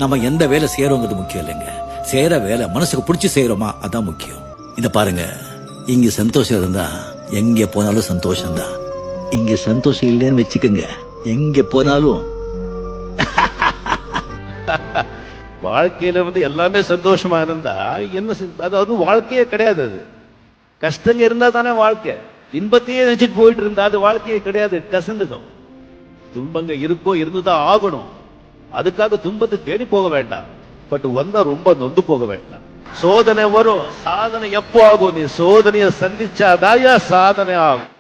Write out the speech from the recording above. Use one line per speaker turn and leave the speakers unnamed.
நம்ம எந்த வேலை செய்யறோங்கிறது முக்கியம் இல்லைங்க, செய்யற வேலை மனசுக்கு பிடிச்சி செய்யறோமா அதான் முக்கியம். இத பாருங்க, இங்க சந்தோஷம் இருந்தா எங்க போனாலும் சந்தோஷம் தான். இங்க சந்தோஷம் இல்லைன்னு வச்சுக்கோங்க, எங்க போனாலும்.
வாழ்க்கையில எல்லாமே சந்தோஷமா இருந்தா என்ன அதாவது வாழ்க்கையே கிடையாது. அது கஷ்டங்க இருந்தா தானே வாழ்க்கை. இன்பத்தையே நினைச்சிட்டு போயிட்டு இருந்தா அது வாழ்க்கையே கிடையாது, கசந்துடும். துன்பங்க இருக்கோ இருந்துதான் ஆகணும். அதுக்காக துன்பத்தை தேடி போக வேண்டாம். பட் வந்தா ரொம்ப நொந்து போக வேண்டாம். சோதனை வரும், சாதனை எப்போ ஆகும்? நீ சோதனையை சந்திச்சாதான் சாதனை ஆகும்.